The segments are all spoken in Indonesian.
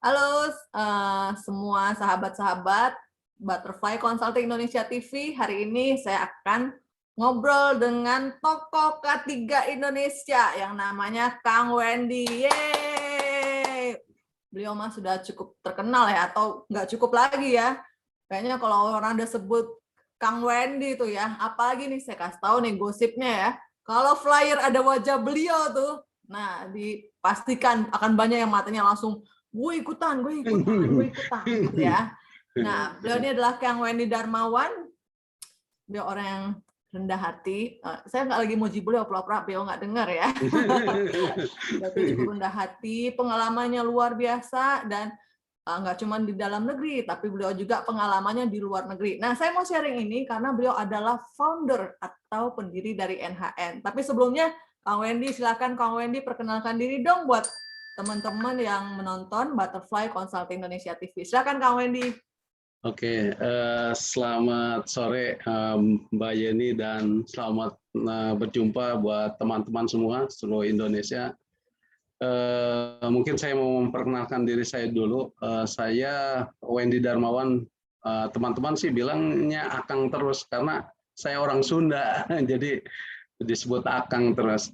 Halo semua sahabat-sahabat Butterfly Consulting Indonesia TV. Hari ini saya akan ngobrol dengan tokoh K3 Indonesia yang namanya Kang Wendy. Yeay! Beliau mah sudah cukup terkenal ya, atau nggak cukup lagi ya. Kayaknya kalau orang udah sebut Kang Wendy itu ya, apalagi nih saya kasih tahu nih gosipnya ya. Kalau flyer ada wajah beliau tuh, nah dipastikan akan banyak yang matanya langsung gue ikutan gitu ya. Nah, beliau ini adalah Kang Wendy Darmawan. Beliau orang yang rendah hati. Saya nggak lagi muji beliau, pura-pura beliau nggak dengar ya. Beliau cukup rendah hati, pengalamannya luar biasa, dan nggak cuma di dalam negeri, tapi beliau juga pengalamannya di luar negeri. Nah, saya mau sharing ini karena beliau adalah founder atau pendiri dari NHN. Tapi sebelumnya, Kang Wendy, silakan Kang Wendy perkenalkan diri dong buat teman-teman yang menonton Butterfly Consulting Indonesia TV. Silakan Kang Wendy. Oke, selamat sore Mbak Yeni dan selamat berjumpa buat teman-teman semua seluruh Indonesia. Mungkin saya mau memperkenalkan diri saya dulu. Saya Wendy Darmawan. Teman-teman sih bilangnya Akang terus karena saya orang Sunda, jadi disebut Akang terus.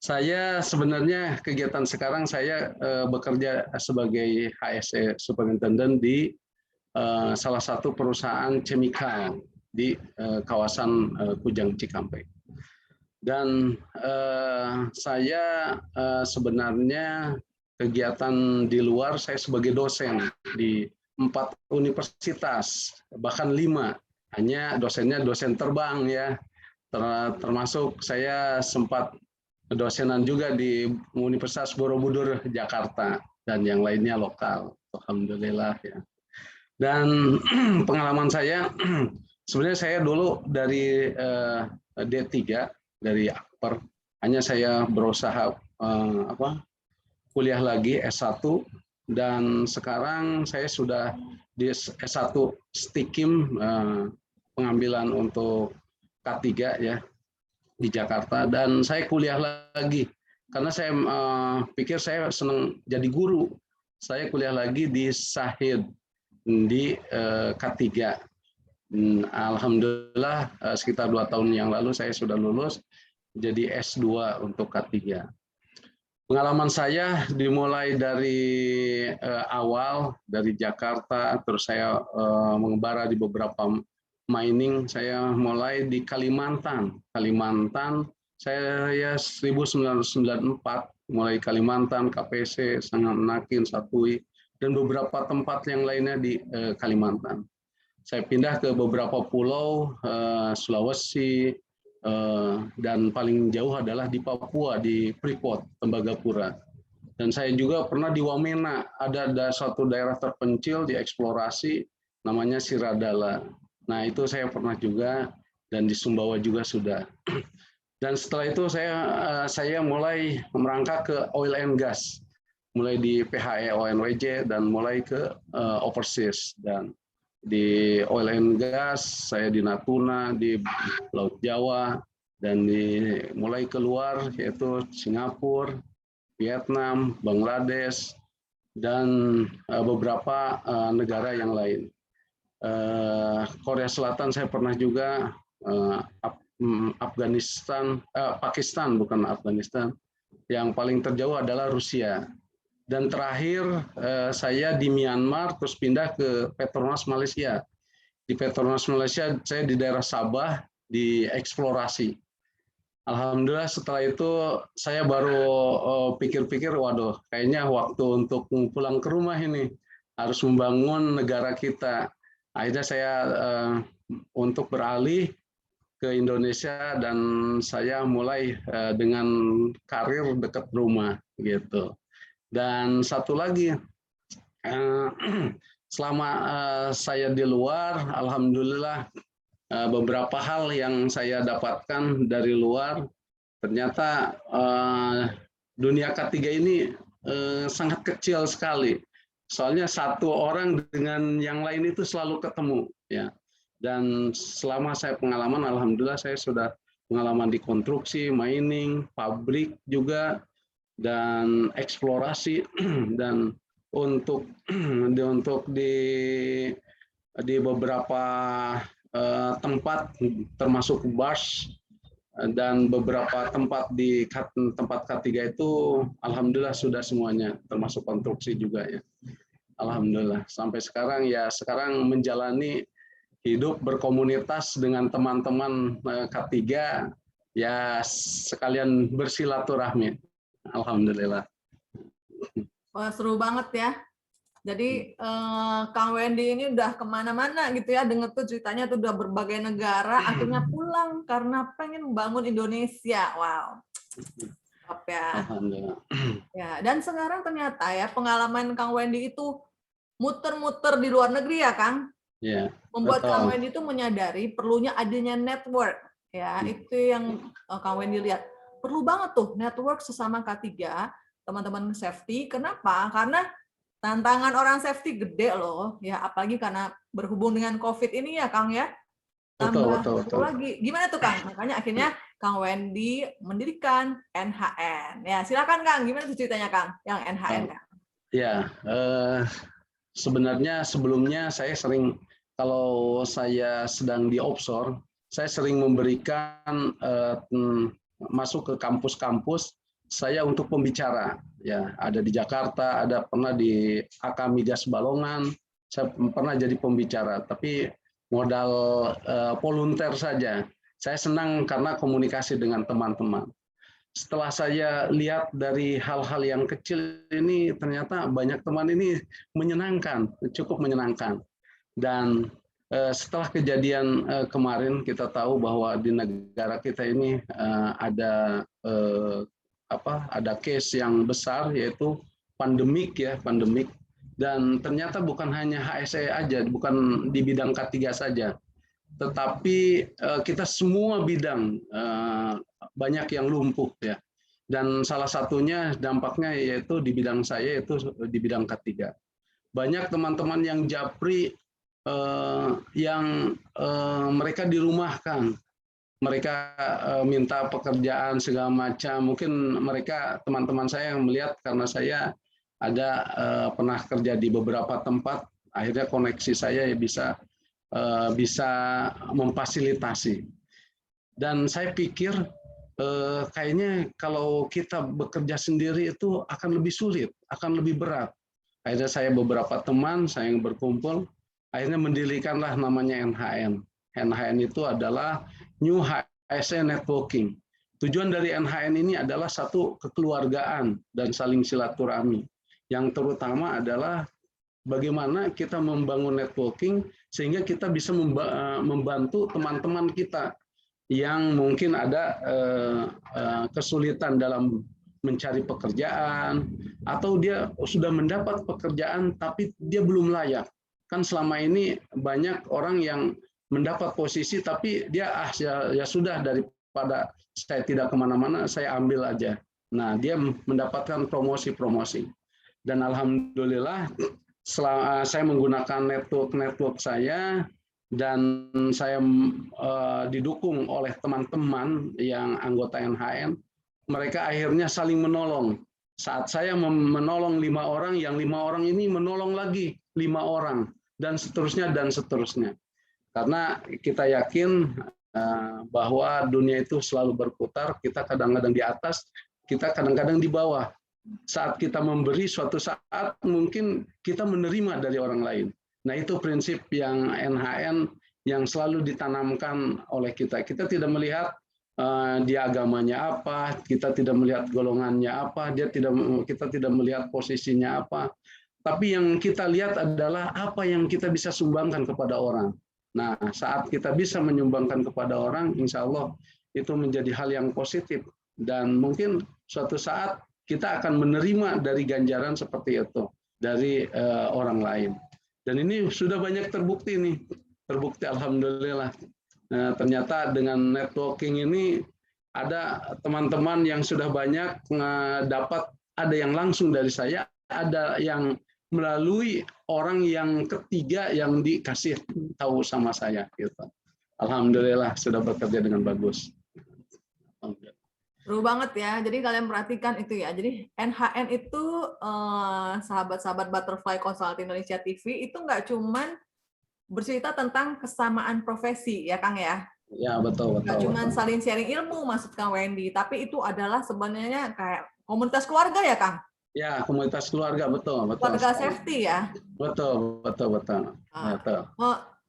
Saya sebenarnya kegiatan sekarang saya bekerja sebagai HSE Superintendent di salah satu perusahaan chemical di kawasan Kujang Cikampek. Dan saya sebenarnya kegiatan di luar, saya sebagai dosen di 4 universitas, bahkan 5. Hanya dosennya dosen terbang ya, termasuk saya sempat dosenan juga di Universitas Borobudur Jakarta dan yang lainnya lokal. Alhamdulillah ya. Dan pengalaman saya, sebenarnya saya dulu dari D3 dari Akper, hanya saya berusaha kuliah lagi S1, dan sekarang saya sudah di S1 Stikim, pengambilan untuk K3 ya di Jakarta, dan saya kuliah lagi karena saya pikir saya senang jadi guru. Saya kuliah lagi di Sahid di K3. Alhamdulillah sekitar 2 tahun yang lalu saya sudah lulus jadi S2 untuk K3. Pengalaman saya dimulai dari awal dari Jakarta, terus saya mengembara di beberapa mining. Saya mulai di Kalimantan. Saya 1994 mulai Kalimantan, KPC, Sangat-Nakin, Satui, dan beberapa tempat yang lainnya di Kalimantan. Saya pindah ke beberapa pulau, Sulawesi, dan paling jauh adalah di Papua, di Freeport, Tembagapura. Dan saya juga pernah di Wamena, ada suatu daerah terpencil di eksplorasi, namanya Siradala. Nah itu saya pernah juga, dan di Sumbawa juga sudah. Dan setelah itu saya mulai merangkak ke oil and gas, mulai di PHE ONWJ dan mulai ke overseas. Dan di oil and gas saya di Natuna, di Laut Jawa, dan mulai keluar yaitu Singapura, Vietnam, Bangladesh, dan beberapa negara yang lain. Korea Selatan saya pernah juga, Afghanistan, Pakistan bukan Afghanistan, yang paling terjauh adalah Rusia. Dan terakhir saya di Myanmar, terus pindah ke Petronas Malaysia. Di Petronas Malaysia saya di daerah Sabah di eksplorasi. Alhamdulillah setelah itu saya baru pikir-pikir, waduh kayaknya waktu untuk pulang ke rumah ini, harus membangun negara kita. Akhirnya saya untuk beralih ke Indonesia, dan saya mulai dengan karir dekat rumah gitu. Dan satu lagi, selama saya di luar, alhamdulillah beberapa hal yang saya dapatkan dari luar, ternyata dunia K3 ini sangat kecil sekali. Soalnya satu orang dengan yang lain itu selalu ketemu ya. Dan selama saya pengalaman, alhamdulillah saya sudah pengalaman di konstruksi, mining, pabrik juga, dan eksplorasi, dan untuk di beberapa tempat termasuk bars dan beberapa tempat di tempat K3 itu alhamdulillah sudah semuanya, termasuk konstruksi juga ya. Alhamdulillah sampai sekarang ya, sekarang menjalani hidup berkomunitas dengan teman-teman K3 ya, sekalian bersilaturahmi. Alhamdulillah. Wah, seru banget ya. Jadi Kang Wendy ini udah kemana-mana gitu ya, dengar tuh ceritanya tuh udah berbagai negara, akhirnya pulang karena pengen membangun Indonesia. Wow, top ya. Alhamdulillah. Ya, dan sekarang ternyata ya pengalaman Kang Wendy itu muter-muter di luar negeri ya, Kang. Ya, Membuat betul. Kang Wendy itu menyadari perlunya adanya network. Ya, itu yang Kang Wendy lihat. Perlu banget tuh network sesama K3, teman-teman safety. Kenapa? Karena tantangan orang safety gede loh, ya apalagi karena berhubung dengan COVID ini ya, Kang ya. Tambah Betul. lagi. Gimana tuh, Kang? Makanya akhirnya Kang Wendy mendirikan NHN. Ya, silakan Kang, gimana tuh ceritanya Kang yang NHN, Kang? Ya, sebenarnya sebelumnya saya sering, kalau saya sedang di offshore, saya sering memberikan masuk ke kampus-kampus saya untuk pembicara. Ya, ada di Jakarta, ada pernah di AK Migas Balongan, saya pernah jadi pembicara, tapi modal volunteer saja. Saya senang karena komunikasi dengan teman-teman. Setelah saya lihat dari hal-hal yang kecil ini, ternyata banyak teman ini menyenangkan, cukup menyenangkan. Dan setelah kejadian kemarin, kita tahu bahwa di negara kita ini ada case yang besar, yaitu pandemik. Dan ternyata bukan hanya HSE aja, bukan di bidang K3 saja, tetapi kita semua bidang banyak yang lumpuh ya. Dan salah satunya dampaknya yaitu di bidang saya, yaitu di bidang K3. Banyak teman-teman yang japri yang mereka dirumahkan, mereka minta pekerjaan segala macam. Mungkin mereka, teman-teman saya yang melihat karena saya ada pernah kerja di beberapa tempat, akhirnya koneksi saya bisa memfasilitasi. Dan saya pikir kayaknya kalau kita bekerja sendiri itu akan lebih sulit, akan lebih berat. Akhirnya saya beberapa teman saya yang berkumpul, akhirnya mendirikanlah namanya NHN. NHN itu adalah New HSE Networking. Tujuan dari NHN ini adalah satu, kekeluargaan dan saling silaturahmi. Yang terutama adalah bagaimana kita membangun networking sehingga kita bisa membantu teman-teman kita yang mungkin ada kesulitan dalam mencari pekerjaan, atau dia sudah mendapat pekerjaan tapi dia belum layak. Kan selama ini banyak orang yang mendapat posisi tapi dia ya sudah, daripada saya tidak kemana-mana, saya ambil aja. Nah, dia mendapatkan promosi. Dan alhamdulillah saya menggunakan network saya, dan saya didukung oleh teman-teman yang anggota NHN. Mereka akhirnya saling menolong. Saat saya menolong 5 orang, yang 5 orang ini menolong lagi 5 orang, dan seterusnya. Karena kita yakin bahwa dunia itu selalu berputar, kita kadang-kadang di atas, kita kadang-kadang di bawah. Saat kita memberi, suatu saat mungkin kita menerima dari orang lain. Nah, itu prinsip yang NHN yang selalu ditanamkan oleh kita. Kita tidak melihat dia agamanya apa, kita tidak melihat golongannya apa, kita tidak melihat posisinya apa. Tapi yang kita lihat adalah apa yang kita bisa sumbangkan kepada orang. Nah, saat kita bisa menyumbangkan kepada orang, insya Allah itu menjadi hal yang positif. Dan mungkin suatu saat kita akan menerima dari ganjaran seperti itu dari orang lain. Dan ini sudah banyak terbukti nih, alhamdulillah. Ternyata dengan networking ini ada teman-teman yang sudah banyak dapat, ada yang langsung dari saya, ada yang melalui orang yang ketiga yang dikasih tahu sama saya. Gitu. Alhamdulillah sudah bekerja dengan bagus. Alhamdulillah. Seru banget ya. Jadi kalian perhatikan itu ya. Jadi NHN itu sahabat-sahabat Butterfly Consulting Indonesia TV itu nggak cuman bercerita tentang kesamaan profesi ya Kang ya. Ya, betul, Nggak betul, cuman betul. saling sharing ilmu maksud Kang Wendy, tapi itu adalah sebenarnya kayak komunitas keluarga ya Kang. Ya, komunitas keluarga, betul, betul Keluarga sekali. safety ya. Betul, betul, betul, Nah, betul.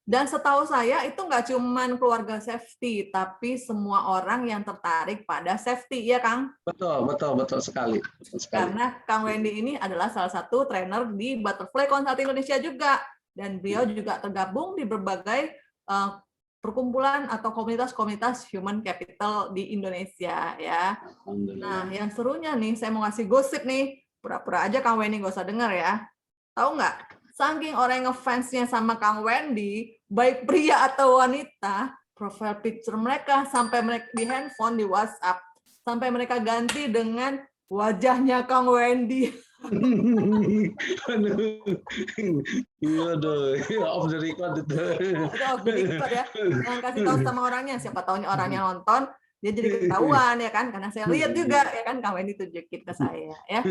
dan setahu saya itu nggak cuman keluarga safety, tapi semua orang yang tertarik pada safety ya Kang. Betul, betul, betul sekali. Betul sekali. Karena Kang Wendy ini adalah salah satu trainer di Butterfly Consulting Indonesia juga. Dan beliau juga tergabung di berbagai perkumpulan atau komunitas-komunitas human capital di Indonesia ya. Nah, yang serunya nih, saya mau ngasih gosip nih. Pura-pura aja Kang Wendy nggak usah dengar ya. Tahu nggak? Saking orang ngefansnya sama Kang Wendy, baik pria atau wanita, profile picture mereka sampai mereka di handphone, di WhatsApp, sampai mereka ganti dengan wajahnya Kang Wendy. Aduh, off the record itu. Itu off the record ya. Jangan kasih tahu sama orangnya. Siapa tahunya orangnya nonton, dia jadi ketahuan ya kan. Karena saya lihat juga ya kan Kang Wendy tunjukin ke saya ya.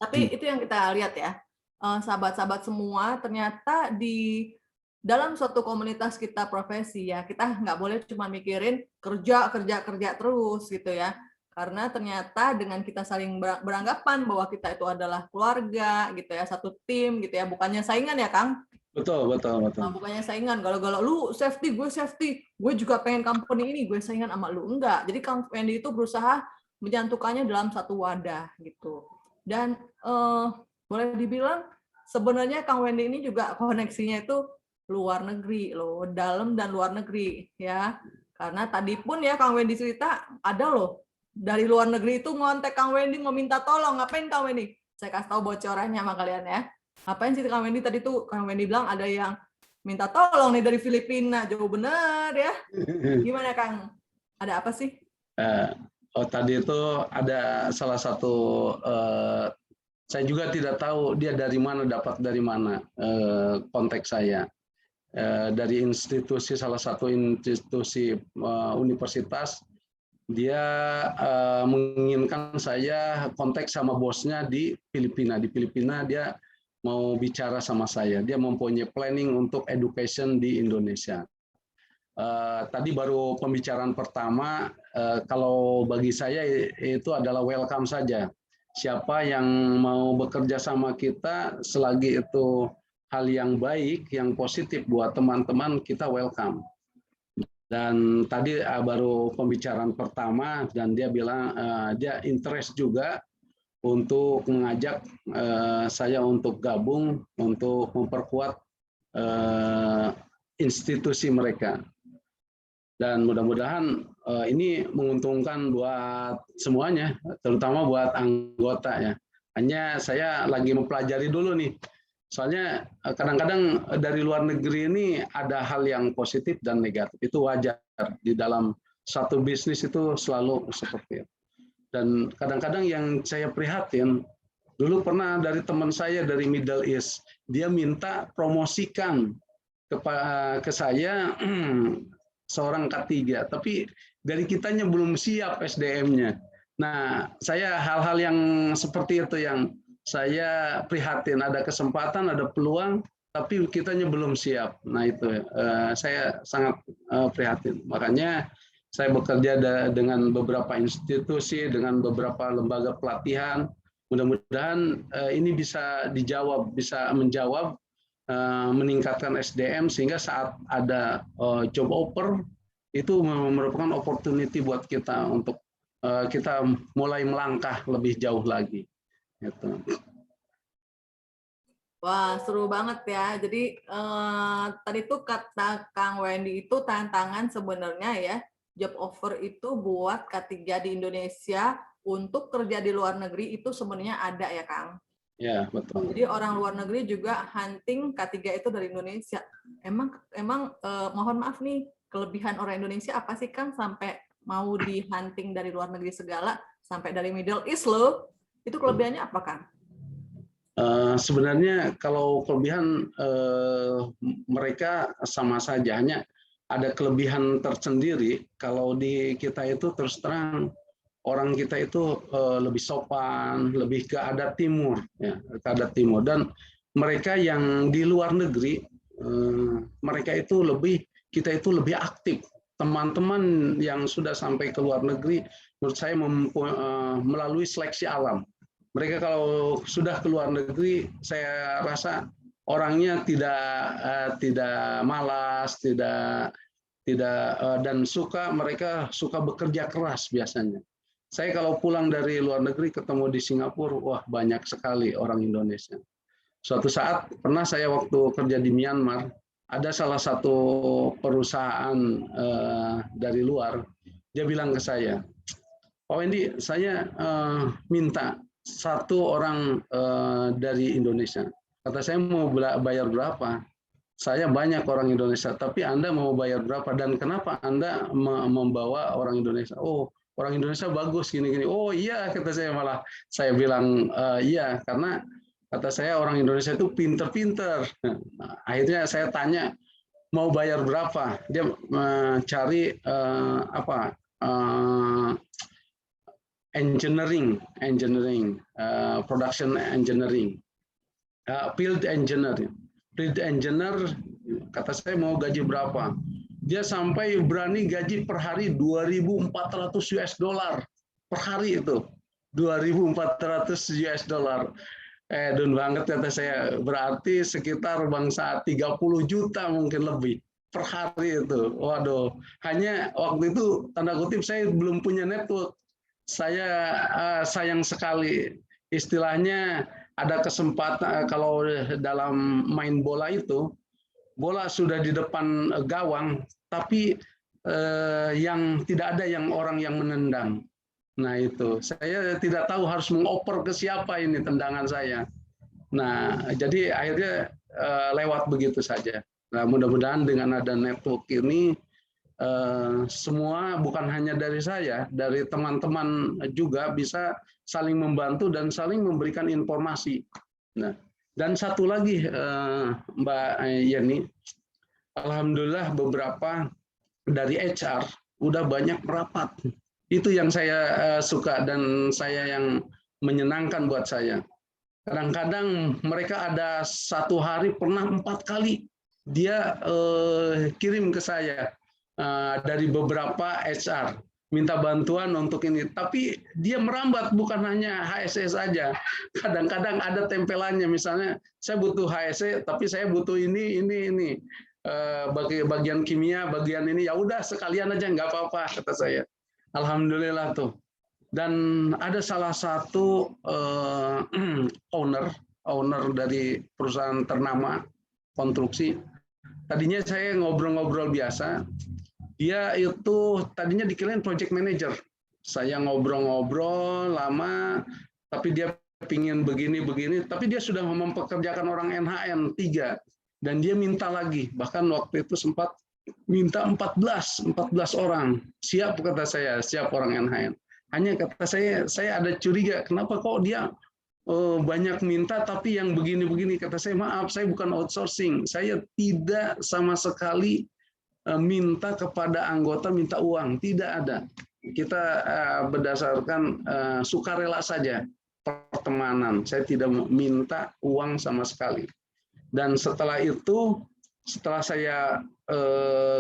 Tapi itu yang kita lihat ya. Sahabat-sahabat semua ternyata di dalam suatu komunitas kita profesi ya, kita nggak boleh cuma mikirin kerja terus gitu ya. Karena ternyata dengan kita saling beranggapan bahwa kita itu adalah keluarga gitu ya, satu tim gitu ya, bukannya saingan ya Kang. Betul, betul, betul. Bukannya saingan, kalau lu safety, gue juga pengen company ini, gue saingan sama lu. Enggak, jadi Kang Wendy itu berusaha menyantukannya dalam satu wadah gitu. Dan boleh dibilang sebenarnya Kang Wendy ini juga koneksinya itu luar negeri loh, dalam dan luar negeri ya. Karena tadi pun ya Kang Wendy cerita ada loh dari luar negeri itu ngontek Kang Wendy mau minta tolong. Ngapain Kang Wendy? Saya kasih tahu bocorannya sama kalian ya. Ngapain sih Kang Wendy tadi tuh? Kang Wendy bilang ada yang minta tolong nih dari Filipina. Jauh bener ya. Gimana Kang? Ada apa sih? Tadi itu ada salah satu saya juga tidak tahu dia dari mana, dapat dari mana kontak saya. Dari institusi, salah satu institusi universitas, dia menginginkan saya kontak sama bosnya di Filipina. Di Filipina dia mau bicara sama saya. Dia mempunyai planning untuk education di Indonesia. Tadi baru pembicaraan pertama, kalau bagi saya itu adalah welcome saja. Siapa yang mau bekerja sama kita, selagi itu hal yang baik, yang positif buat teman-teman, kita welcome. Dan tadi baru pembicaraan pertama, dan dia bilang dia interest juga untuk mengajak saya untuk gabung, untuk memperkuat institusi mereka. Dan mudah-mudahan ini menguntungkan buat semuanya, terutama buat anggota ya. Hanya saya lagi mempelajari dulu nih. Soalnya kadang-kadang dari luar negeri ini ada hal yang positif dan negatif. Itu wajar di dalam satu bisnis, itu selalu seperti itu. Dan kadang-kadang yang saya prihatin, dulu pernah dari teman saya dari Middle East, dia minta promosikan ke saya seorang K3, tapi dari kitanya belum siap SDM-nya. Nah, saya hal-hal yang seperti itu yang saya prihatin. Ada kesempatan, ada peluang, tapi kitanya belum siap. Nah, itu saya sangat prihatin. Makanya saya bekerja dengan beberapa institusi, dengan beberapa lembaga pelatihan. Mudah-mudahan ini bisa dijawab, bisa menjawab, meningkatkan SDM sehingga saat ada job offer itu merupakan opportunity buat kita untuk kita mulai melangkah lebih jauh lagi. Gitu. Wah, seru banget ya. Jadi tadi tuh kata Kang Wendy itu tantangan sebenarnya ya, job offer itu buat K3 di Indonesia untuk kerja di luar negeri itu sebenarnya ada ya Kang? Ya, betul. Jadi orang luar negeri juga hunting K3 itu dari Indonesia. Emang mohon maaf nih, kelebihan orang Indonesia apa sih Kang sampai mau di hunting dari luar negeri segala, sampai dari Middle East loh. Itu kelebihannya apa Kang? Sebenarnya kalau kelebihan mereka sama saja, hanya ada kelebihan tersendiri. Kalau di kita itu terus terang orang kita itu lebih sopan, lebih ke adat timur, ya, ke adat timur. Dan mereka yang di luar negeri, mereka itu kita itu lebih aktif. Teman-teman yang sudah sampai ke luar negeri, menurut saya melalui seleksi alam. Mereka kalau sudah ke luar negeri, saya rasa orangnya tidak malas, tidak dan mereka suka bekerja keras biasanya. Saya kalau pulang dari luar negeri ketemu di Singapura, wah banyak sekali orang Indonesia. Suatu saat pernah saya waktu kerja di Myanmar, ada salah satu perusahaan dari luar, dia bilang ke saya, Pak Wendy, saya minta satu orang dari Indonesia. Kata saya mau bayar berapa? Saya banyak orang Indonesia, tapi Anda mau bayar berapa? Dan kenapa Anda membawa orang Indonesia? Oh, orang Indonesia bagus gini-gini. Oh iya, kata saya malah. Saya bilang iya, karena kata saya orang Indonesia itu pinter-pinter. Nah, akhirnya saya tanya mau bayar berapa? Dia mencari engineering, production engineering, field engineering. Field engineer, kata saya mau gaji berapa? Dia sampai berani gaji per hari 2.400 US dollar per hari itu. 2.400 US dollar. Dun banget kata saya, berarti sekitar bangsa 30 juta mungkin lebih per hari itu. Waduh, hanya waktu itu tanda kutip saya belum punya network. Saya sayang sekali, istilahnya ada kesempatan kalau dalam main bola itu, bola sudah di depan gawang, tapi yang tidak ada orang yang menendang. Nah itu, saya tidak tahu harus mengoper ke siapa ini tendangan saya. Nah, jadi akhirnya lewat begitu saja. Nah, mudah-mudahan dengan ada network ini, semua bukan hanya dari saya, dari teman-teman juga bisa saling membantu dan saling memberikan informasi. Nah, dan satu lagi Mbak Yeni, alhamdulillah beberapa dari HR udah banyak merapat. Itu yang saya suka dan saya yang menyenangkan buat saya. Kadang-kadang mereka ada satu hari pernah 4 kali dia kirim ke saya dari beberapa HR minta bantuan untuk ini, tapi dia merambat bukan hanya HSE saja. Kadang-kadang ada tempelannya, misalnya saya butuh HSE tapi saya butuh ini bagian kimia, bagian ini, ya udah sekalian aja nggak apa-apa kata saya. Alhamdulillah tuh. Dan ada salah satu owner dari perusahaan ternama konstruksi. Tadinya saya ngobrol-ngobrol biasa. Dia itu tadinya dikirain project manager. Saya ngobrol-ngobrol lama, tapi dia pingin begini-begini, tapi dia sudah mempekerjakan orang NHN 3, dan dia minta lagi. Bahkan waktu itu sempat minta 14 orang. Siap kata saya, siap orang NHN. Hanya kata saya ada curiga, kenapa kok dia banyak minta tapi yang begini-begini. Kata saya, maaf, saya bukan outsourcing. Saya tidak sama sekali minta kepada anggota minta uang, tidak ada. Kita berdasarkan sukarela saja, pertemanan. Saya tidak minta uang sama sekali. Dan setelah itu, setelah saya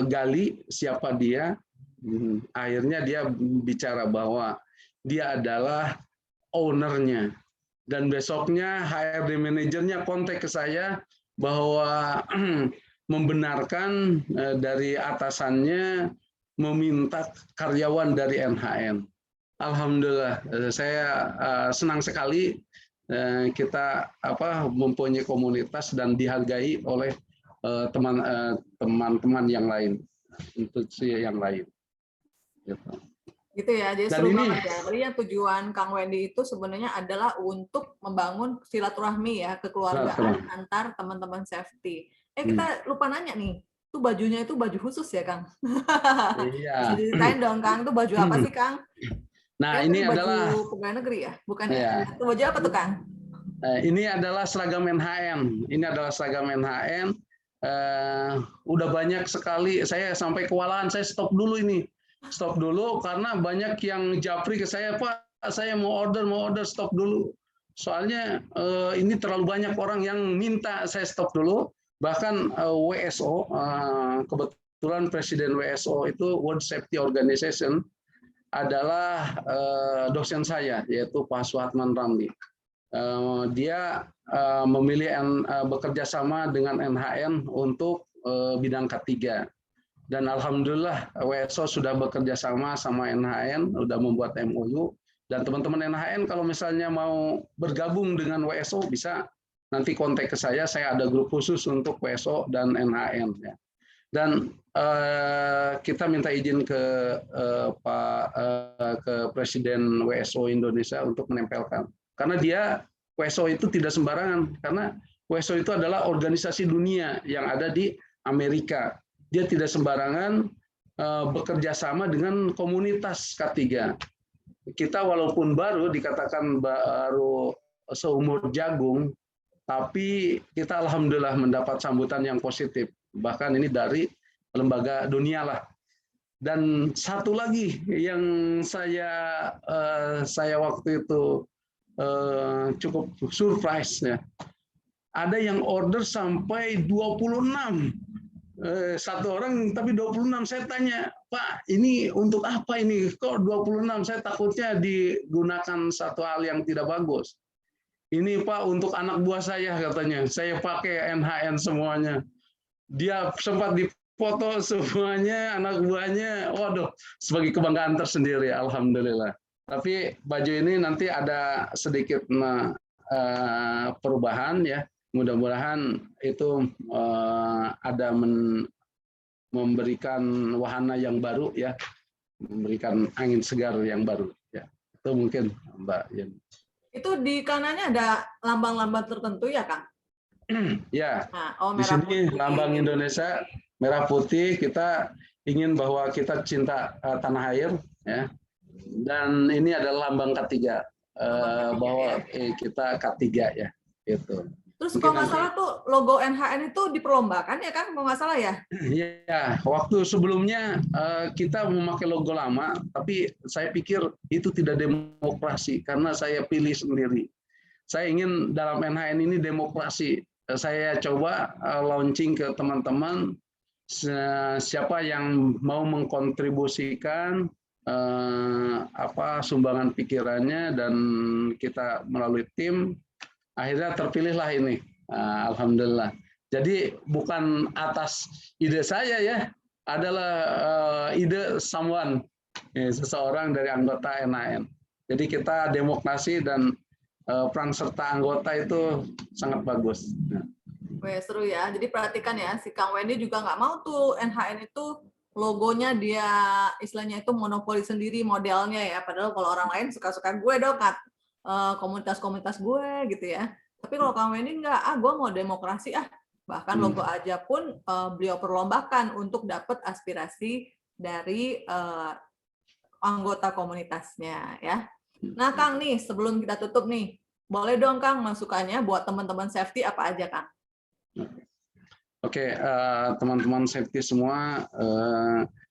gali siapa dia, akhirnya dia bicara bahwa dia adalah ownernya. Dan besoknya HRD manajernya kontak ke saya bahwa membenarkan dari atasannya meminta karyawan dari NHN. Alhamdulillah, saya senang sekali kita mempunyai komunitas dan dihargai oleh teman-teman yang lain, institusi yang lain. Gitu ya, jadi seru banget ya. Tadi yang tujuan Kang Wendy itu sebenarnya adalah untuk membangun silaturahmi ya, kekeluargaan antar teman-teman safety. Kita lupa nanya nih, tuh bajunya itu baju khusus ya, Kang? Iya. Bisa diceritain dong, Kang, itu baju apa sih, Kang? Nah, ini baju adalah pegawai negeri ya? Bukan ya? Itu baju apa tuh, Kang? Ini adalah seragam NHN. Ini adalah seragam NHN. Udah banyak sekali, saya sampai kewalahan, saya stop dulu ini. stop dulu karena banyak yang japri ke saya, Pak, saya mau order, stop dulu. Soalnya ini terlalu banyak orang yang minta saya stop dulu. Bahkan WSO, kebetulan Presiden WSO itu World Safety Organization adalah dosen saya, yaitu Pak Suhatman Ramli. Dia memilih bekerja sama dengan NHN untuk bidang ketiga. Dan alhamdulillah WSO sudah bekerja sama NHN, sudah membuat MOU. Dan teman-teman NHN kalau misalnya mau bergabung dengan WSO bisa nanti kontak ke saya ada grup khusus untuk WSO dan NHN. Ya. Dan kita minta izin ke ke Presiden WSO Indonesia untuk menempelkan. Karena WSO itu tidak sembarangan, karena WSO itu adalah organisasi dunia yang ada di Amerika. Dia tidak sembarangan bekerja sama dengan komunitas K3. Kita walaupun baru dikatakan baru seumur jagung, tapi kita alhamdulillah mendapat sambutan yang positif. Bahkan ini dari lembaga dunia lah. Dan satu lagi yang saya waktu itu cukup surprise ya. Ada yang order sampai 26. Satu orang tapi 26. Saya tanya, Pak, ini untuk apa ini? Kok 26? Saya takutnya digunakan satu hal yang tidak bagus. Ini Pak untuk anak buah saya katanya. Saya pakai NHN semuanya. Dia sempat dipoto semuanya, anak buahnya. Waduh, sebagai kebanggaan tersendiri, alhamdulillah. Tapi baju ini nanti ada sedikit perubahan ya. Mudah-mudahan itu ada memberikan wahana yang baru ya, memberikan angin segar yang baru ya. Itu mungkin Mbak Yen. Itu di kanannya ada lambang-lambang tertentu ya, Kang? Ya. Nah, di sini putih. Lambang Indonesia merah putih, kita ingin bahwa kita cinta tanah air ya. Dan ini adalah lambang K3 bahwa kita K3 ya, itu. Terus kalau nggak salah tuh logo NHN itu diperlombakan ya Kang, kalau nggak salah ya? Iya, waktu sebelumnya kita memakai logo lama, tapi saya pikir itu tidak demokrasi karena saya pilih sendiri. Saya ingin dalam NHN ini demokrasi. Saya coba launching ke teman-teman, siapa yang mau mengkontribusikan sumbangan pikirannya, dan kita melalui tim akhirnya terpilihlah ini. Alhamdulillah. Jadi bukan atas ide saya ya, adalah ide seseorang dari anggota NHN. Jadi kita demokrasi dan peran serta anggota itu sangat bagus. Wah, seru ya. Jadi perhatikan ya, si Kang Wendy juga nggak mau tuh NHN itu logonya dia istilahnya itu monopoli sendiri modelnya ya. Padahal kalau orang lain suka-suka gue dong, komunitas-komunitas gue gitu ya. Tapi kalau Kang Wendy enggak, gue mau demokrasi bahkan logo aja pun beliau perlombakan untuk dapat aspirasi dari anggota komunitasnya ya. Nah Kang nih, sebelum kita tutup nih, boleh dong Kang masukannya buat teman-teman safety apa aja Kang? Oke, teman-teman safety semua,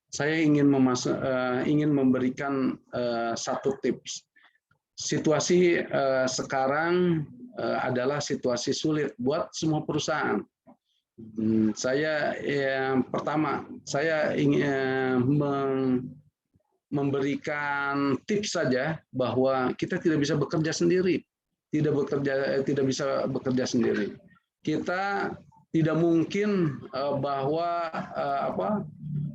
saya ingin memberikan satu tips. Situasi sekarang adalah situasi sulit buat semua perusahaan. Saya pertama, saya ingin memberikan tips saja bahwa kita tidak bisa bekerja sendiri, tidak bisa bekerja sendiri. Kita tidak mungkin bahwa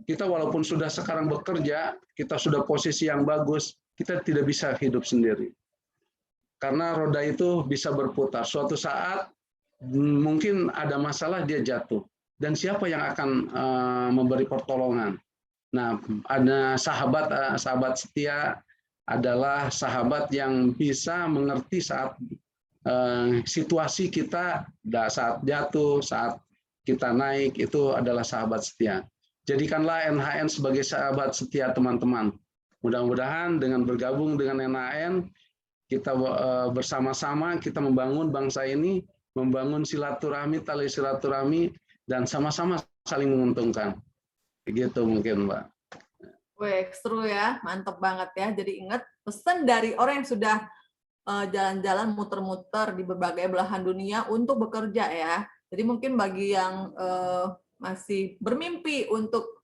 kita walaupun sudah sekarang bekerja, kita sudah posisi yang bagus, kita tidak bisa hidup sendiri. Karena roda itu bisa berputar. Suatu saat mungkin ada masalah, dia jatuh. Dan siapa yang akan memberi pertolongan? Nah, ada sahabat setia adalah sahabat yang bisa mengerti saat situasi kita, saat jatuh, saat kita naik, itu adalah sahabat setia. Jadikanlah NHN sebagai sahabat setia teman-teman. Mudah-mudahan dengan bergabung dengan NHN, kita bersama-sama kita membangun bangsa ini, membangun silaturahmi, tali silaturahmi, dan sama-sama saling menguntungkan. Begitu mungkin, Mbak. Wih, seru ya, mantep banget ya. Jadi ingat pesan dari orang yang sudah jalan-jalan muter-muter di berbagai belahan dunia untuk bekerja ya. Jadi mungkin bagi yang masih bermimpi untuk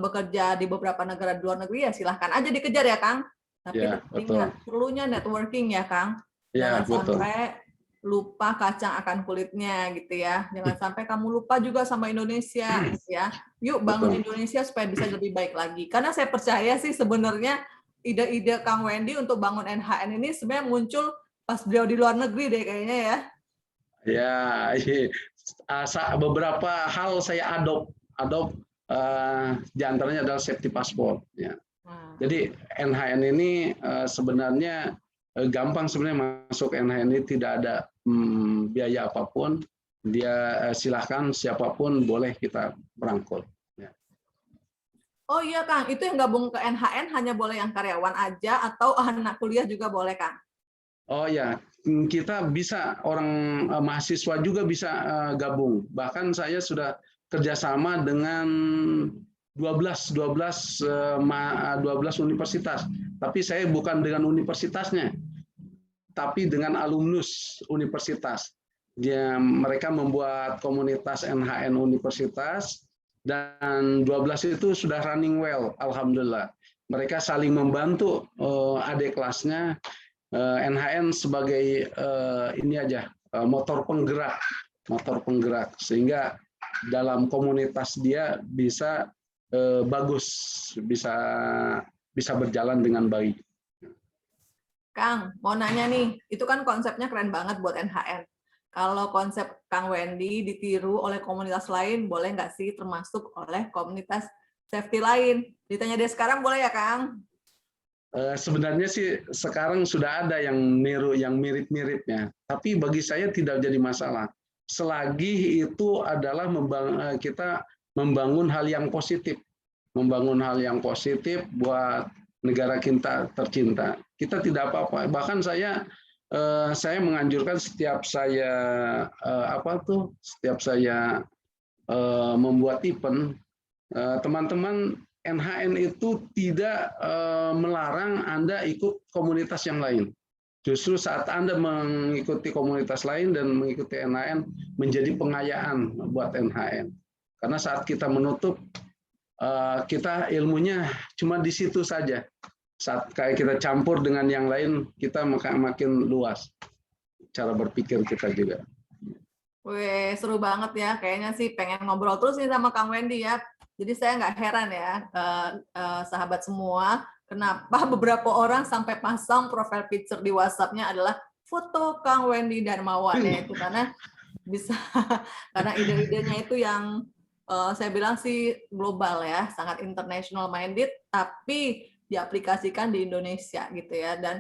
bekerja di beberapa negara di luar negeri ya silahkan aja dikejar ya Kang. Tapi Ya, tetap betul. ingat perlunya networking ya Kang. Ya, Jangan betul. sampai lupa kacang akan kulitnya gitu ya. Jangan sampai kamu lupa juga sama Indonesia gitu ya. Yuk bangun Betul. Indonesia supaya bisa lebih baik lagi. Karena saya percaya sih sebenarnya ide-ide Kang Wendy untuk bangun NHN ini sebenarnya muncul pas beliau di luar negeri deh kayaknya ya. Ya, beberapa hal saya adopt di antaranya adalah safety passport. Ya. Nah, Jadi NHN ini sebenarnya gampang sebenarnya masuk NHN ini tidak ada biaya apapun. Dia silahkan siapapun boleh kita merangkul. Ya. oh iya Kang, itu yang gabung ke NHN hanya boleh yang karyawan aja atau anak kuliah juga boleh Kang? Oh ya, kita bisa orang mahasiswa juga bisa gabung. Bahkan saya sudah kerjasama dengan 12 universitas. Tapi saya bukan dengan universitasnya, tapi dengan alumnus universitas. Mereka membuat komunitas NHN universitas dan 12 itu sudah running well, alhamdulillah. Mereka saling membantu adik kelasnya. NHN sebagai ini aja motor penggerak sehingga dalam komunitas dia bisa bagus, bisa berjalan dengan baik. Kang, mau nanya nih, itu kan konsepnya keren banget buat NHN. Kalau konsep Kang Wendy ditiru oleh komunitas lain, boleh nggak sih termasuk oleh komunitas safety lain? Ditanya deh sekarang boleh ya Kang? Sebenarnya sih sekarang sudah ada yang niru yang mirip-miripnya, tapi bagi saya tidak jadi masalah. Selagi itu adalah kita membangun hal yang positif, buat negara kita tercinta. Kita tidak apa-apa. Bahkan saya menganjurkan setiap saya membuat event, teman-teman NHN itu tidak melarang Anda ikut komunitas yang lain. Justru saat Anda mengikuti komunitas lain dan mengikuti NHN menjadi pengayaan buat NHN. Karena saat kita menutup, kita ilmunya cuma di situ saja. Saat kayak kita campur dengan yang lain, kita makin luas cara berpikir kita juga. Wih, seru banget ya. Kayaknya sih pengen ngobrol terus nih sama Kang Wendy ya. Jadi saya nggak heran ya, sahabat semua, kenapa beberapa orang sampai pasang profile picture di WhatsApp-nya adalah foto Kang Wendy Darmawan ya itu karena bisa karena ide-idenya itu yang saya bilang sih global ya, sangat international minded, tapi diaplikasikan di Indonesia gitu ya. Dan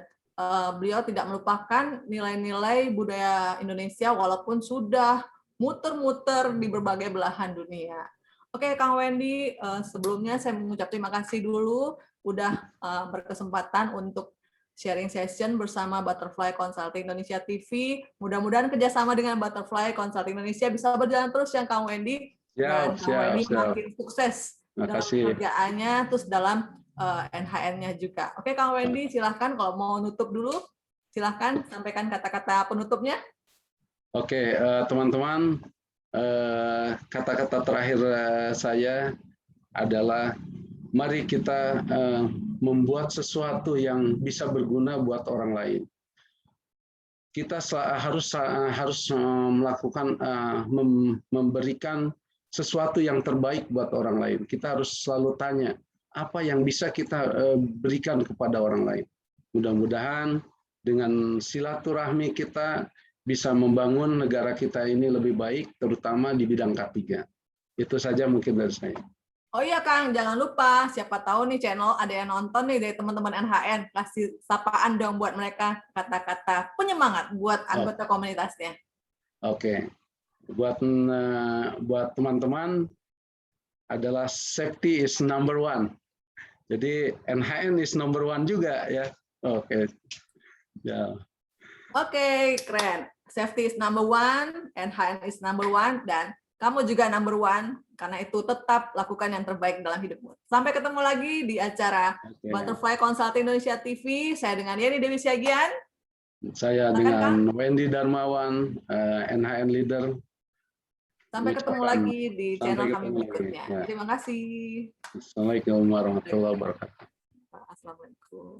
beliau tidak melupakan nilai-nilai budaya Indonesia walaupun sudah muter-muter di berbagai belahan dunia. Oke, Kang Wendy, sebelumnya saya mengucap terima kasih dulu udah berkesempatan untuk sharing session bersama Butterfly Consulting Indonesia TV. Mudah-mudahan kerjasama dengan Butterfly Consulting Indonesia bisa berjalan terus ya, Kang Wendy. Dan Kang Wendy makin sukses dalam pekerjaannya, terus dalam NHN-nya juga. Oke, Kang Wendy, silahkan kalau mau nutup dulu, silahkan sampaikan kata-kata penutupnya. Oke, teman-teman, kata-kata terakhir saya adalah mari kita membuat sesuatu yang bisa berguna buat orang lain. Kita harus melakukan memberikan sesuatu yang terbaik buat orang lain. Kita harus selalu tanya apa yang bisa kita berikan kepada orang lain. Mudah-mudahan dengan silaturahmi kita bisa membangun negara kita ini lebih baik, terutama di bidang K3. Itu saja mungkin dari saya. Oh iya Kang, jangan lupa, siapa tahu nih channel ada yang nonton nih dari teman-teman NHN, kasih sapaan dong buat mereka kata-kata penyemangat buat anggota komunitasnya. Oke, buat teman-teman adalah safety is number one. Jadi NHN is number one juga ya. Oke. Ya. Oke, keren. Safety is number one, NHN is number one, dan kamu juga number one. Karena itu tetap lakukan yang terbaik dalam hidupmu. Sampai ketemu lagi di acara Butterfly Consulting Indonesia TV. Saya dengan Yeni Dewi Siagian. Saya dengan Wendy Darmawan, NHN Leader. Sampai ketemu lagi di channel kami berikutnya. Ya. Terima kasih. Assalamualaikum warahmatullahi wabarakatuh. Assalamualaikum.